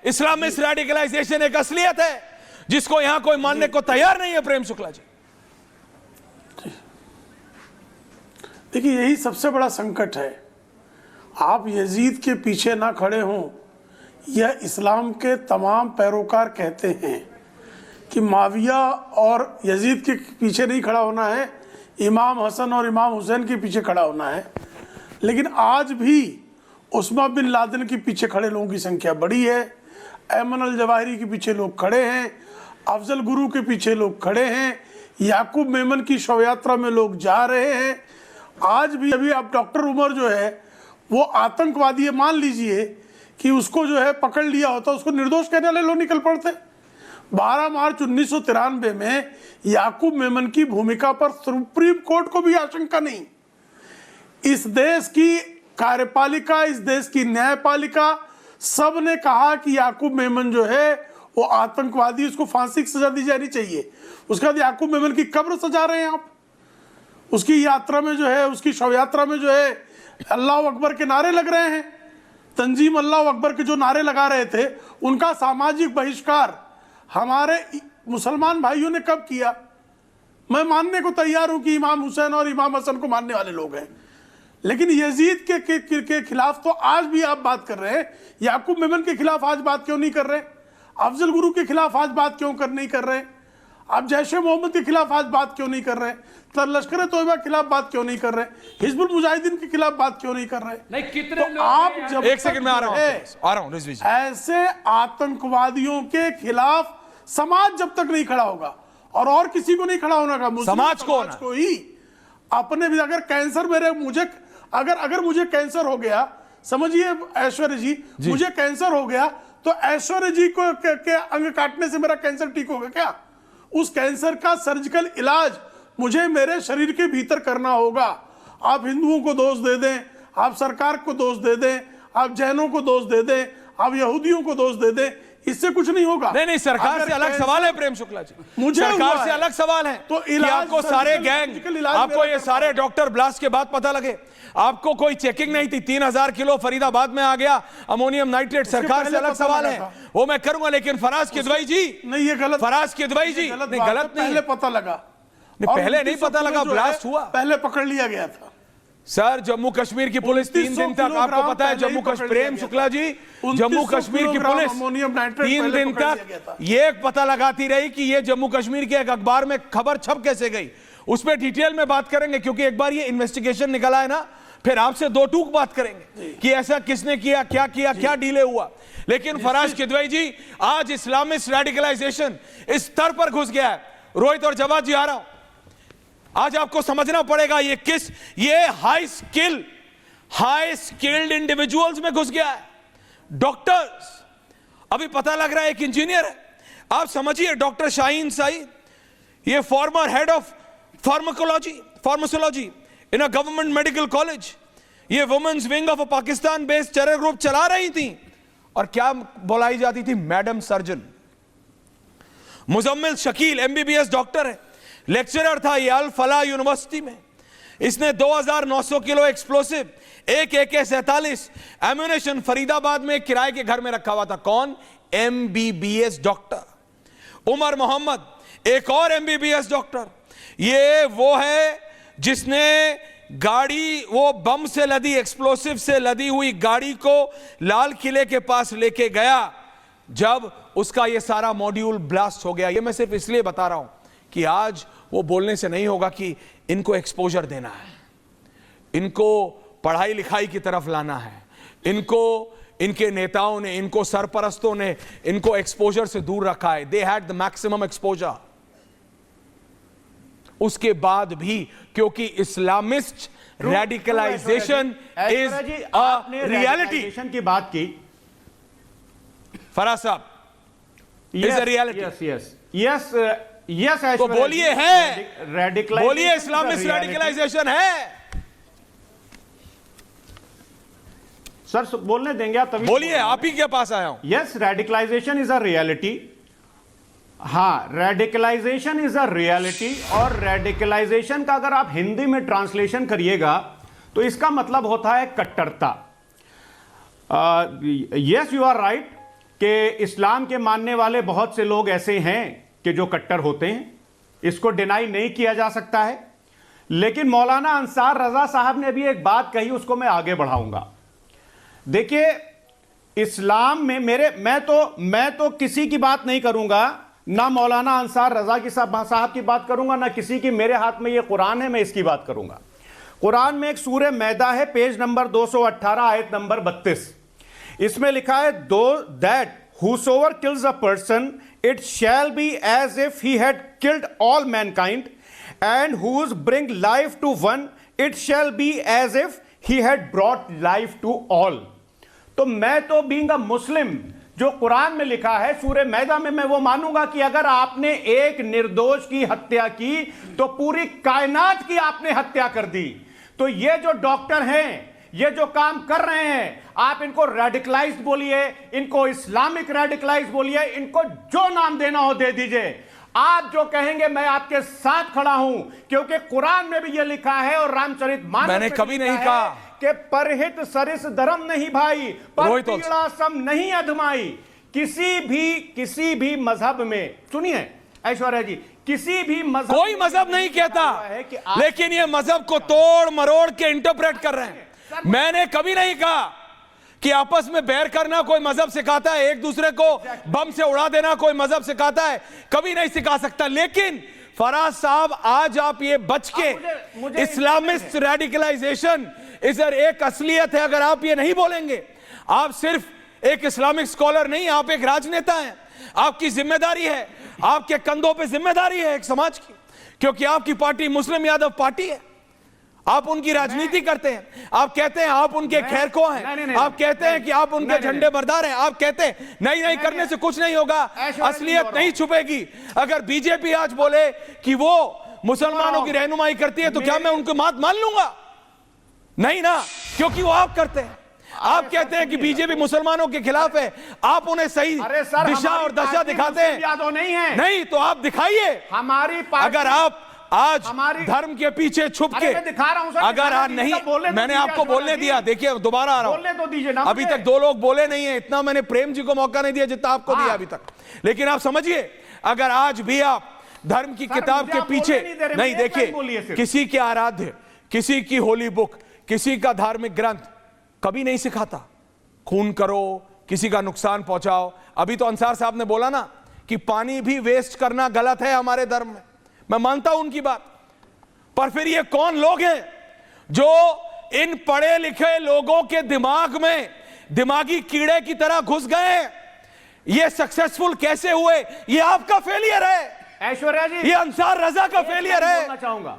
Islamist radicalisation एक असलियत है जिसको यहां कोई मानने को तैयार नहीं है। प्रेम शुक्ला जी, देखिए यही सबसे बड़ा संकट है। आप यजीद के पीछे ना खड़े हों, यह इस्लाम के तमाम पैरोकार कहते हैं कि माविया और यजीद के पीछे नहीं खड़ा होना है, इमाम हसन और इमाम हुसैन के पीछे खड़ा होना है। लेकिन आज भी उस्मा बिन लादेन के पीछे खड़े लोगों की संख्या बड़ी है, ऐमन अल जवाहिरी के पीछे लोग खड़े हैं, अफजल गुरु के पीछे लोग खड़े हैं, याकूब मेमन की शव यात्रा में लोग जा रहे हैं। आज भी अभी आप डॉक्टर उमर जो है वो आतंकवादी है, मान लीजिए कि उसको जो है पकड़ लिया होता, उसको निर्दोष कहने वाले लोग निकल पड़ते। 12 मार्च 1993 में याकूब मेमन की भूमिका पर सुप्रीम कोर्ट को भी आशंका नहीं। इस देश की कार्यपालिका, इस देश की न्यायपालिका, सब ने कहा कि याकूब मेमन जो है वो आतंकवादी, उसको फांसी की सजा दी जानी चाहिए। उसके बाद याकूब मेमन की कब्र सजा रहे हैं आप। उसकी यात्रा में जो है, उसकी शव यात्रा में जो है अल्लाह अकबर के नारे लग रहे हैं। तंजीम अल्लाह अकबर के जो नारे लगा रहे थे उनका सामाजिक बहिष्कार हमारे मुसलमान भाइयों ने कब किया? मैं मानने को तैयार हूं कि इमाम हुसैन और इमाम हसन को मानने वाले लोग हैं, लेकिन यजीद के खिलाफ तो आज भी आप बात कर रहे हैं। याकूब मेमन के खिलाफ आज बात क्यों नहीं कर रहे? अफजल गुरु के खिलाफ आज बात क्यों नहीं कर रहे? आप जैशे मोहम्मद के खिलाफ आज बात क्यों नहीं कर रहे? लश्कर तोयबा के खिलाफ बात क्यों नहीं कर रहे? हिजबुल मुजाहिदीन के खिलाफ बात क्यों नहीं कर रहे? नहीं, कितने तो आप जब एक सेकंड में आ रहा हूं ऐसे आतंकवादियों के खिलाफ समाज जब तक नहीं खड़ा होगा, और किसी को नहीं खड़ा होना का, समाज को ही अपने भी, अगर कैंसर अगर मुझे कैंसर हो गया, समझिए ऐश्वर्य जी, मुझे कैंसर हो गया तो ऐश्वर्य जी को के अंग काटने से मेरा कैंसर ठीक होगा क्या? उस कैंसर का सर्जिकल इलाज मुझे मेरे शरीर के भीतर करना होगा। आप हिंदुओं को दोष दे दें, आप सरकार को दोष दे दें, आप जैनों को दोष दे दें, आप यहूदियों को दोष दे दें, इससे कुछ नहीं होगा। नहीं, सरकार से अलग सवाल है प्रेम शुक्ला जी, मुझे सरकार से अलग सवाल है। तो आपको सारे गैंग, आपको ये सारे डॉक्टर ब्लास्ट के बाद पता लगे, आपको कोई चेकिंग नहीं थी, 3000 किलो फरीदाबाद में आ गया अमोनियम नाइट्रेट, सरकार से अलग सवाल है, वो मैं करूंगा। लेकिन फराज किदवई जी, नहीं ये गलत, फराज किदवई जी, नहीं गलत नहीं, पहले पता लगा, पहले नहीं पता लगा, ब्लास्ट हुआ, पहले पकड़ लिया गया था। सर जम्मू कश्मीर की पुलिस 3 दिन तक, आपको पता है जम्मू कश्मीर, प्रेम शुक्ला जी, जम्मू कश्मीर की पुलिस 3 दिन तक ये पता लगाती रही कि ये जम्मू कश्मीर के एक अखबार में खबर छप कैसे गई। उस पर डिटेल में बात करेंगे, क्योंकि एक बार ये इन्वेस्टिगेशन निकला है ना, फिर आपसे 2 टूक बात करेंगे कि ऐसा किसने किया, क्या डिले हुआ। लेकिन फराज किदवई जी, आज इस्लामिस्ट रेडिकलाइजेशन इस स्तर पर घुस गया है। रोहित और जवाद जी, आ रहा हूं, आज आपको समझना पड़ेगा ये हाई स्किल्ड इंडिविजुअल्स में घुस गया है। डॉक्टर्स, अभी पता लग रहा है एक इंजीनियर है, आप समझिए डॉक्टर शाहीन सईद, ये former head of pharmacology in a government medical college, ये women's wing of a Pakistan based terror group चला रही थी, और क्या बुलाई जाती थी? Madam surgeon. Muzammil Shakeel MBBS doctor है, लेक्चरर था ये अल फलाह यूनिवर्सिटी में। इसने 2900 किलो एक्सप्लोसिव, एक AK-47 एम्यूनेशन फरीदाबाद में किराए के घर में रखा हुआ था। कौन? MBBS doctor. उमर मोहम्मद, एक और एमबीबीएस डॉक्टर, ये वो है जिसने गाड़ी, वो बम से लदी, एक्सप्लोसिव से लदी हुई गाड़ी को लाल किले के पास लेके गया जब उसका ये सारा मॉड्यूल ब्लास्ट हो गया। ये मैं सिर्फ इसलिए बता रहा हूं कि आज वो बोलने से नहीं होगा कि इनको एक्सपोजर देना है, इनको पढ़ाई लिखाई की तरफ लाना है, इनको इनके नेताओं ने, इनको सरपरस्तों ने इनको एक्सपोजर से दूर रखा है। They had the maximum exposure. उसके बाद भी क्योंकि Islamist radicalisation is a reality की बात की, फराज साहब, इज अ रियलिटी। यस, तो बोलिए है, बोलिए इस्लामिस्ट रेडिकलाइजेशन है। सर बोलने देंगे आप तभी बोलिए, आप ही के पास आया हूं। Yes, radicalisation is a reality. हाँ, रेडिकलाइजेशन इज अ रियलिटी, और रेडिकलाइजेशन का अगर आप हिंदी में ट्रांसलेशन करिएगा तो इसका मतलब होता है कट्टरता। यस, यू आर राइट, कि इस्लाम के मानने वाले बहुत से लोग ऐसे हैं कि जो कट्टर होते हैं, इसको डिनाई नहीं किया जा सकता है। लेकिन मौलाना अंसार रजा साहब ने भी एक बात कही, उसको मैं आगे बढ़ाऊंगा। देखिए, इस्लाम में मैं तो किसी की बात नहीं करूंगा, ना मौलाना अंसार रजा की साहब की बात करूंगा, ना किसी की। मेरे हाथ में ये कुरान है, मैं इसकी बात करूंगा। कुरान में एक सूरह मैदा है, पेज नंबर 218, आयत नंबर 32। इसमें लिखा है, दो that whosoever kills a person, it shall be as if he had killed all mankind, and whose bring life to one, it shall be as if he had brought life to all। तो मैं तो being a मुस्लिम, जो कुरान में लिखा है सूरह मैदा में, मैं वो मानूंगा कि अगर आपने एक निर्दोष की हत्या की तो पूरी कायनात की आपने हत्या कर दी। तो ये जो डॉक्टर हैं, ये जो काम कर रहे हैं, आप इनको रेडिकलाइज्ड बोलिए, इनको इस्लामिक रेडिकलाइज्ड बोलिए, इनको जो नाम देना हो दे दीजिए। आप जो कहेंगे मैं आपके साथ खड़ा हूं, क्योंकि कुरान में भी ये लिखा है और रामचरितमानस मैंने कभी नहीं कहा कि परहित सरिस धर्म नहीं भाई, पर पीड़ा सम नहीं अधमाई। किसी भी मजहब में, सुनिए ऐश्वर्या जी, किसी भी मजहब, कोई मजहब नहीं कहता, लेकिन ये मजहब को तोड़ मरोड़ के इंटरप्रेट कर रहे हैं। मैंने कभी नहीं कहा कि आपस में बैर करना कोई मजहब सिखाता है, एक दूसरे को बम से उड़ा देना कोई मजहब सिखाता है, कभी नहीं सिखा सकता। लेकिन फराज साहब, आज आप ये बच के इस्लामिस्ट रेडिकलाइजेशन इधर एक असलियत है, अगर आप ये नहीं बोलेंगे, आप सिर्फ एक इस्लामिक स्कॉलर नहीं, आप एक राजनेता हैं। आपकी जिम्मेदारी है, आपके कंधों पे जिम्मेदारी है एक समाज की, क्योंकि आपकी पार्टी मुस्लिम यादव पार्टी है। आप उनकी राजनीति करते हैं, आप कहते हैं आप उनके खैरखो हैं, आप कहते हैं कि आप उनके झंडे बरदार हैं, आप कहते हैं नहीं करने से कुछ नहीं होगा, असलियत नहीं छुपेगी। अगर बीजेपी आज बोले कि वो मुसलमानों की रहनुमाई करती है, तो क्या मैं उनको बात मान लूंगा? नहीं ना, क्योंकि वो आप करते हैं। आप कहते हैं कि बीजेपी मुसलमानों के खिलाफ है, आप उन्हें सही दिशा और दशा दिखाते हैं। नहीं तो आप दिखाइए। हमारी अगर आप आज धर्म के पीछे छुप के, दिखा रहा हूं सर, अगर आज नहीं, मैंने आपको बोलने दिया, देखिए दोबारा आ रहा हूं, तो दीजिए ना, अभी तक दो लोग बोले नहीं है, इतना मैंने प्रेम जी को मौका नहीं दिया जितना आपको दिया अभी तक। लेकिन आप समझिए, अगर आज भी आप धर्म की किताब के पीछे नहीं, देखिए, किसी के आराध्य, किसी की होली बुक, किसी का धार्मिक ग्रंथ कभी नहीं सिखाता खून करो, किसी का नुकसान पहुंचाओ। अभी तो अंसार साहब ने बोला ना कि पानी भी वेस्ट करना गलत है हमारे धर्म में, मैं मानता हूं उनकी बात, पर फिर ये कौन लोग हैं जो इन पढ़े लिखे लोगों के दिमाग में दिमागी कीड़े की तरह घुस गए? ये सक्सेसफुल कैसे हुए? ये आपका फेलियर है ऐश्वर्या जी, ये अंसार रजा का फेलियर है। बोलना चाहूंगा